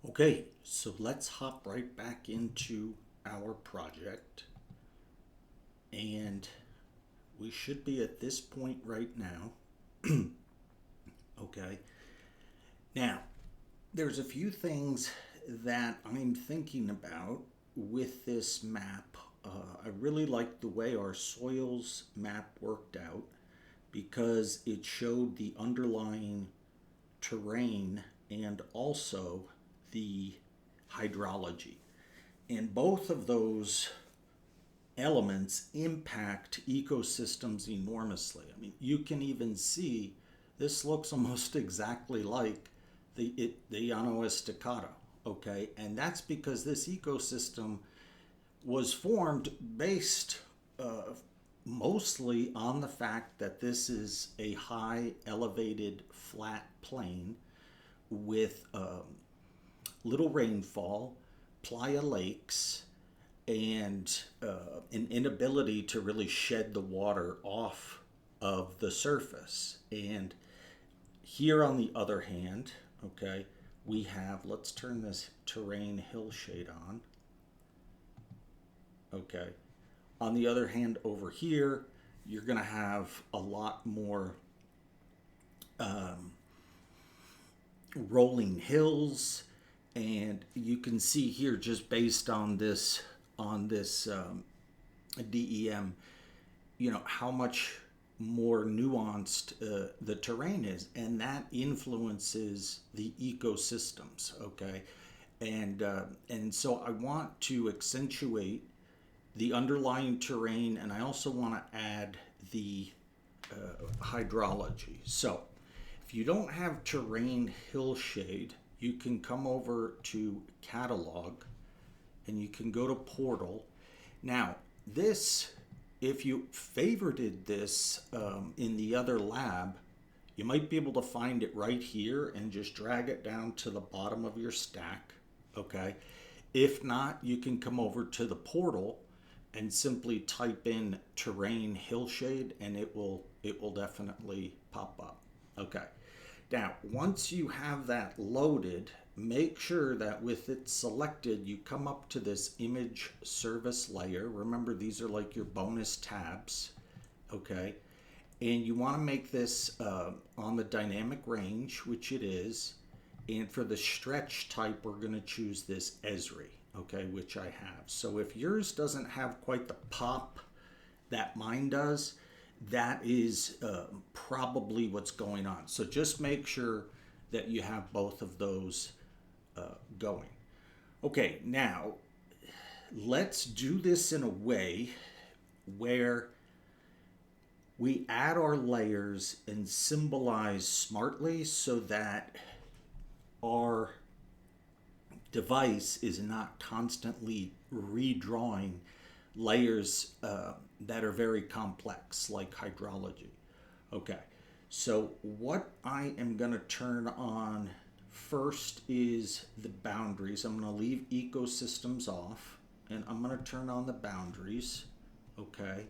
Okay, so let's hop right back into our project. And we should be at this point right now. Okay, now there's a few things that I'm thinking about with this map. I really like the way our soils map worked out because it showed the underlying terrain and also the hydrology. And both of those elements impact ecosystems enormously. I mean, you can even see this looks almost exactly like the Llano Estacado, okay? And that's because this ecosystem was formed based mostly on the fact that this is a high elevated flat plain with little rainfall, playa lakes, and an inability to really shed the water off of the surface. And here, on the other hand, okay, we have, let's turn this terrain hill shade on. Okay. On the other hand, over here, you're going to have a lot more rolling hills, and you can see here just based on this DEM, how much more nuanced the terrain is, and that influences the ecosystems. Okay, and so I want to accentuate the underlying terrain, and I also want to add the hydrology. So if you don't have terrain hillshade, you can come over to catalog and you can go to portal. Now this, if you favorited this in the other lab, you might be able to find it right here and just drag it down to the bottom of your stack. Okay, if not, you can come over to the portal and simply type in terrain hillshade and it will definitely pop up. Okay, now once you have that loaded, make sure that with it selected, you come up to this image service layer. Remember, these are like your bonus tabs. Okay, and you want to make this on the dynamic range, which it is, and for the stretch type we're going to choose this Esri, okay, which I have. So if yours doesn't have quite the pop that mine does, that is probably what's going on. So just make sure that you have both of those going. Okay, now let's do this in a way where we add our layers and symbolize smartly so that our device is not constantly redrawing layers that are very complex, like hydrology. Okay, so what I am going to turn on first is the boundaries. I'm going to leave ecosystems off, and I'm going to turn on the boundaries. Okay,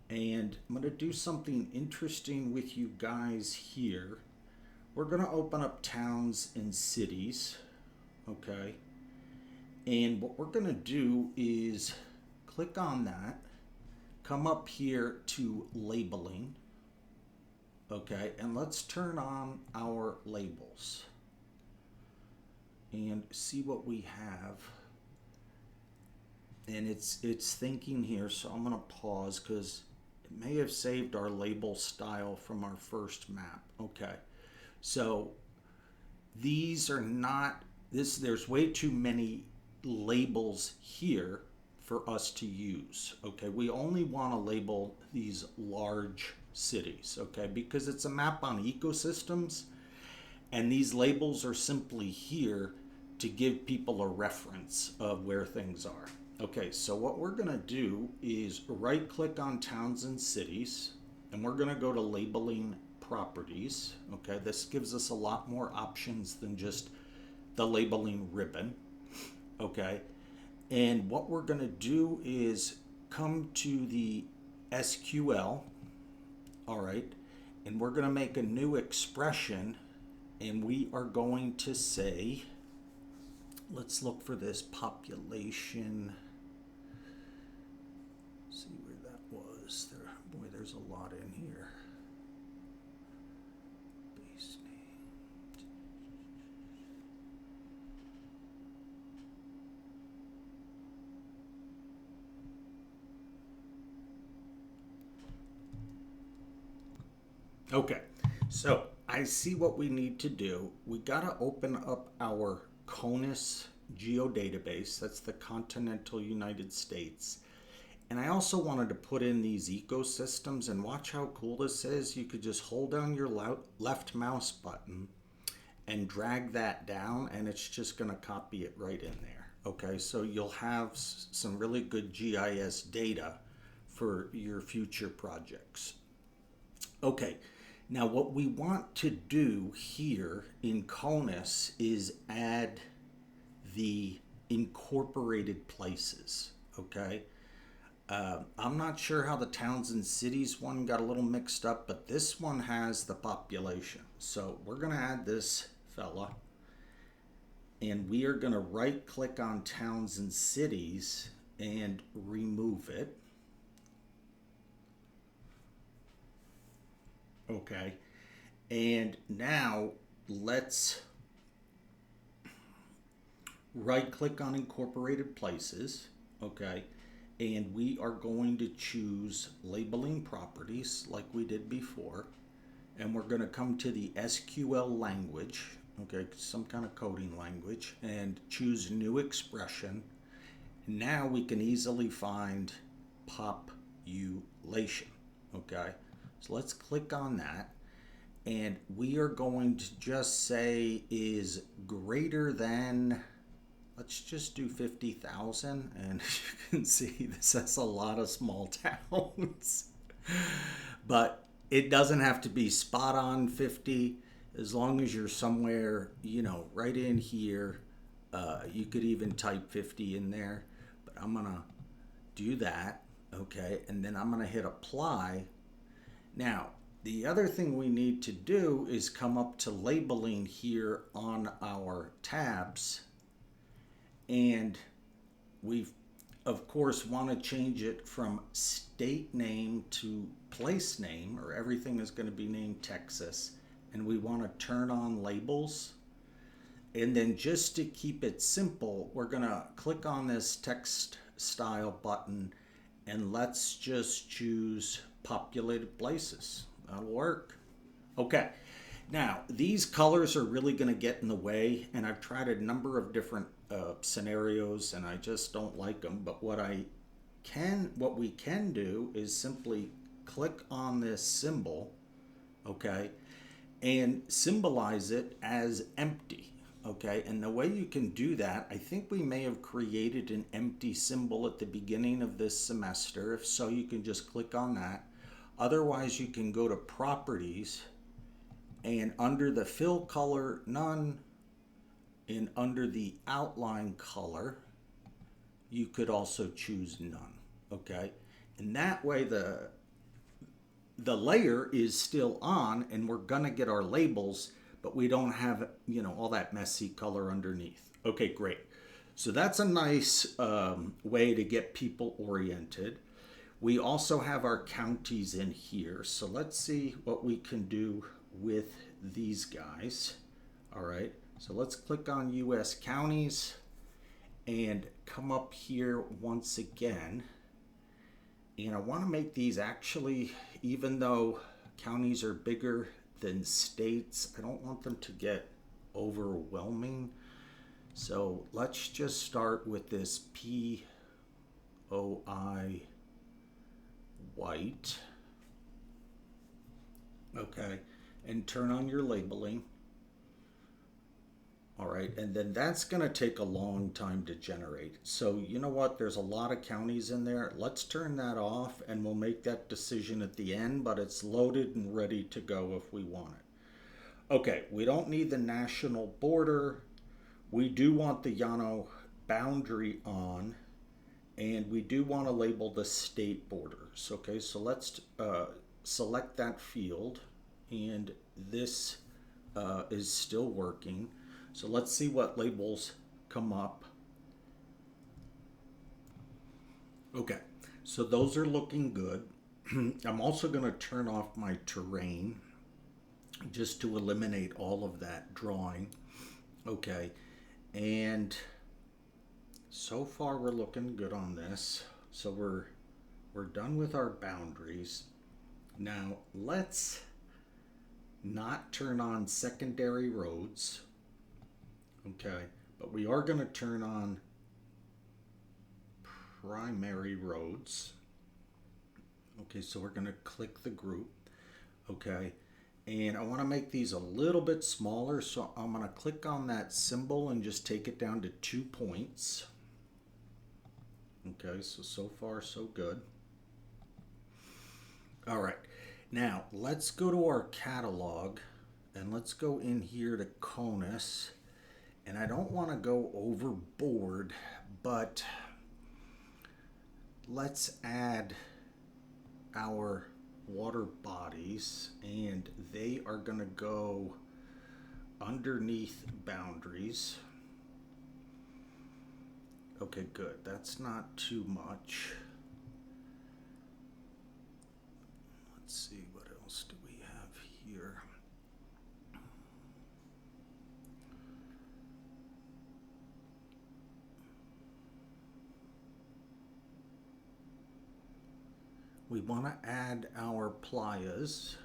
and I'm going to do something interesting with you guys here. We're going to open up towns and cities. Okay, and what we're going to do is click on that, come up here to labeling. Okay, and let's turn on our labels and see what we have. And it's thinking here, so I'm going to pause because it may have saved our label style from our first map. Okay, so these are not there's way too many labels here for us to use. Okay, we only want to label these large cities, okay, because it's a map on ecosystems, and these labels are simply here to give people a reference of where things are. Okay, so what we're going to do is right click on towns and cities, and we're going to go to labeling properties. Okay, this gives us a lot more options than just the labeling ribbon. Okay, and what we're going to do is come to the SQL. All right, and we're going to make a new expression, and we are going to say let's look for this population. See where that was. There, boy, there's a lot in here. Base name. Okay, so I see what we need to do. We gotta open up our CONUS geodatabase. That's the continental United States. And I also wanted to put in these ecosystems, and watch how cool this is. You could just hold down your left mouse button and drag that down, and it's just gonna copy it right in there. Okay, so you'll have some really good GIS data for your future projects. Okay, now what we want to do here in CONUS is add the incorporated places, okay? I'm not sure how the towns and cities one got a little mixed up, but this one has the population. So we're gonna add this fella, and we are gonna right click on towns and cities and remove it. Okay, and now let's right click on incorporated places. Okay, and we are going to choose labeling properties like we did before, and we're going to come to the SQL language, okay, some kind of coding language, and choose new expression. Now we can easily find population. Okay, so let's click on that, and we are going to just say is greater than, let's just do 50,000, and you can see this has a lot of small towns. But it doesn't have to be spot on 50, as long as you're somewhere, you know, right in here. You could even type 50 in there, but I'm gonna do that, okay, and then I'm gonna hit apply. Now, the other thing we need to do is come up to labeling here on our tabs, and we of course want to change it from state name to place name, or everything is going to be named Texas, and we want to turn on labels. And then just to keep it simple, we're going to click on this text style button, and let's just choose populated places. That'll work. Okay, now these colors are really going to get in the way, and I've tried a number of different scenarios, and I just don't like them. But what we can do is simply click on this symbol, okay, and symbolize it as empty. Okay, and the way you can do that, I think we may have created an empty symbol at the beginning of this semester. If so, you can just click on that. Otherwise, you can go to properties, and under the fill color, none, and under the outline color, you could also choose none. Okay, and that way the layer is still on, and we're gonna get our labels, but we don't have, you know, all that messy color underneath. Okay, great. So that's a nice way to get people oriented. We also have our counties in here. So let's see what we can do with these guys. All right, so let's click on US counties and come up here once again. And I want to make these actually, even though counties are bigger than states, I don't want them to get overwhelming. So let's just start with this POI white. Okay, and turn on your labeling. All right, and then that's going to take a long time to generate. So you know what? There's a lot of counties in there. Let's turn that off, and we'll make that decision at the end, but it's loaded and ready to go if we want it. Okay, we don't need the national border. We do want the Llano boundary on, and we do want to label the state borders. Okay, so let's select that field, and this is still working. So let's see what labels come up. Okay, so those are looking good. I'm also going to turn off my terrain just to eliminate all of that drawing. Okay, and so far we're looking good on this. So we're done with our boundaries. Now let's not turn on secondary roads. Okay, but we are going to turn on primary roads. Okay, so we're going to click the group. Okay, and I want to make these a little bit smaller, so I'm going to click on that symbol and just take it down to 2 points. Okay, so far so good. All right, now let's go to our catalog and let's go in here to Conus. And I don't want to go overboard, but let's add our water bodies, and they are going to go underneath boundaries. Okay, good. That's not too much. Let's see, what else do we have here? We want to add our playas.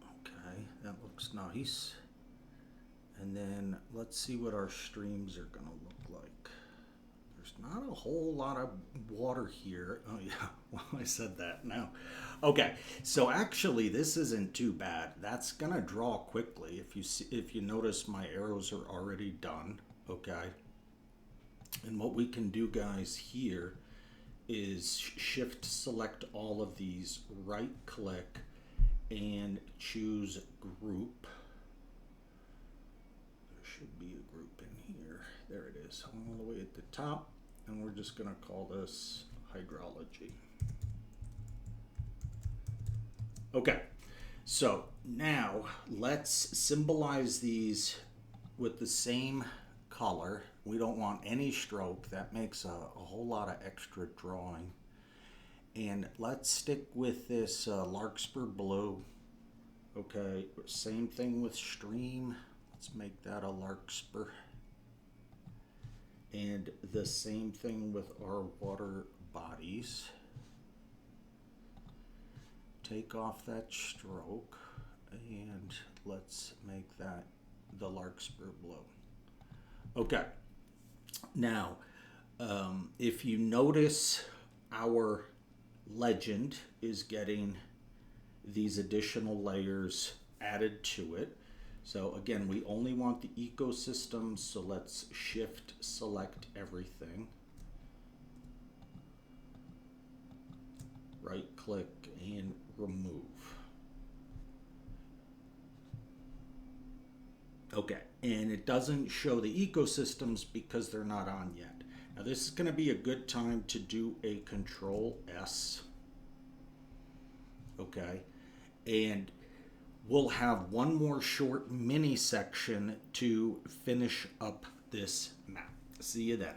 Okay, that looks nice. And then let's see what our streams are going to look like. There's not a whole lot of water here. Oh yeah, well, I said that now. Okay, so actually this isn't too bad. That's going to draw quickly. If you notice, my arrows are already done. Okay. And what we can do, guys, here is shift select all of these, right click, and choose group. There should be a group in here. There it is, all the way at the top. And we're just going to call this hydrology. Okay, so now let's symbolize these with the same color. We don't want any stroke. That makes a whole lot of extra drawing. And let's stick with this larkspur blue. Okay, same thing with stream. Let's make that a larkspur. And the same thing with our water bodies. Take off that stroke and let's make that the larkspur blue. Okay, now if you notice, our legend is getting these additional layers added to it. So again, we only want the ecosystem, so let's shift select everything. Right click and remove. Okay, and it doesn't show the ecosystems because they're not on yet. Now this is going to be a good time to do a Control S. Okay, and we'll have one more short mini section to finish up this map. See you then.